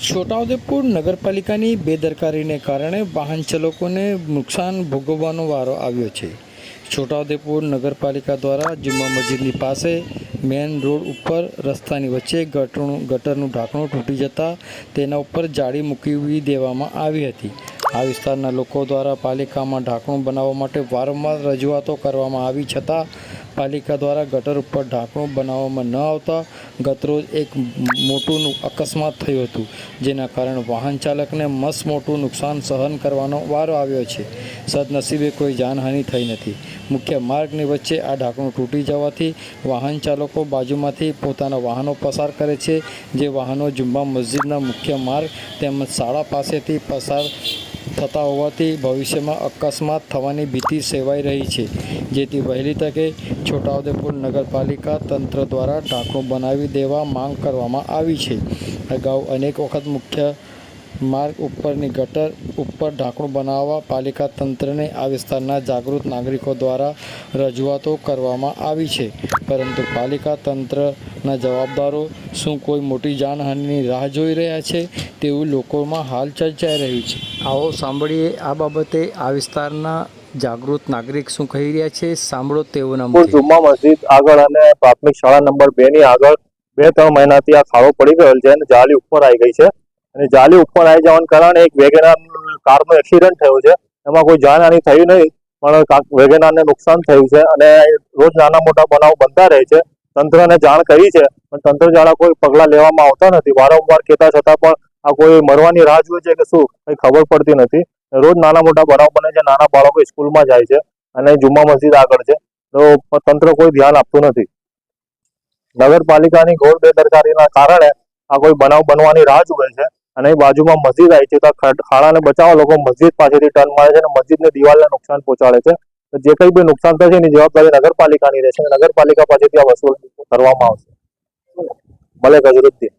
છોટાઉદેપુર નગરપાલિકાની બેદરકારીને કારણે વાહન ચાલકોને નુકસાન ભોગવવાનો વારો આવ્યો છે। છોટાઉદેપુર નગરપાલિકા દ્વારા જુમ્મા મસ્જિદની પાસે મેન રોડ ઉપર રસ્તાની વચ્ચે ગટરનું ઢાંકણું તૂટી જતાં તેના ઉપર જાળી મૂકી દેવામાં આવી હતી। આ વિસ્તારના લોકો દ્વારા પાલિકામાં ઢાંકણું બનાવવા માટે વારંવાર રજૂઆતો કરવામાં આવી છતાં પાલિકા દ્વારા ગટર ઉપર ઢાંકણું બનાવવામાં ન આવતા ગતરોજ એક મોટું અકસ્માત થયું હતું, જેના કારણે વાહન ચાલકને મસ્ત મોટું નુકસાન સહન કરવાનો વારો આવ્યો છે। સદનસીબે કોઈ જાનહાનિ થઈ નથી। મુખ્ય માર્ગની વચ્ચે આ ઢાંકણું તૂટી જવાથી વાહન ચાલકો બાજુમાંથી પોતાના વાહનો પસાર કરે છે, જે વાહનો જુમ્મા મસ્જિદના મુખ્ય માર્ગ તેમજ શાળા પાસેથી પસાર થતા હોવાથી ભવિષ્યમાં અકસ્માત થવાની ભીતિ સેવાઈ રહી છે, જેથી વહેલી તકે છોટાઉદેપુર નગરપાલિકા તંત્ર દ્વારા ઢાંકણું બનાવી દેવા માંગ કરવામાં આવી છે। અગાઉ અનેક વખત મુખ્ય માર્ગ ઉપરની ગટર ઉપર ઢાંકણું બનાવવા પાલિકા તંત્રને આ વિસ્તારના જાગૃત નાગરિકો દ્વારા રજૂઆતો કરવામાં આવી છે, પરંતુ પાલિકા તંત્રના જવાબદારો શું કોઈ મોટી જાનહાનિની રાહ જોઈ રહ્યા છે તેવું લોકોમાં હાલ ચર્ચાઈ રહ્યું છે। આવો સાંભળીએ આ બાબતે આ વિસ્તારના જાગૃત નાગરિક શું કહી રહ્યા છે, સાંભળો તેઓના મુખે। જુમ્મા મસ્જિદ આગળ અને પ્રાથમિક શાળા નંબર 2 ની આગળ 2-3 મહિનાથી આ ખાડો પડી ગયેલ છે અને જાળી ઉપર આવી ગઈ છે અને જાળી ઉપર આવી જવાના કારણે એક વેગેનાર કારનો એક્સિડન્ટ થયો છે। એમાં કોઈ જાનહાનિ થઈ નહીં, પણ વેગેનારને નુકસાન થયું છે અને રોજ નાના મોટા બનાવ બનતા રહે છે। તંત્રને જાણ કરી છે પણ તંત્ર દ્વારા કોઈ પગલાં લેવામાં આવતા નથી। વારંવાર કહેતા છતાં પણ આ કોઈ મરવાની રાહ જુએ છે કે શું, કંઈ ખબર પડતી નથી। રોજ નાના મોટા બનાવ બને છે, નાના બાળકો સ્કૂલમાં જાય છે અને જુમ્મા મસ્જિદ આગળ છે, તો તંત્ર કોઈ ધ્યાન આપતું નથી। નગરપાલિકાની ઘોર બેદરકારીના કારણે આ કોઈ બનાવ બનવાની રાહ જુએ છે અને બાજુમાં મસ્જિદ આવી છે તો ખાડાને બચાવવા લોકો મસ્જિદ પાસેથી ટર્ન મારે છે અને મસ્જિદની દિવાલને નુકસાન પહોંચાડે છે। તો જે કંઈ બી નુકસાન થશે એની જવાબદારી નગરપાલિકાની રહેશે અને નગરપાલિકા પાસેથી આ વસૂલ કરવામાં આવશે। મલેક અઝરુદ્દીન।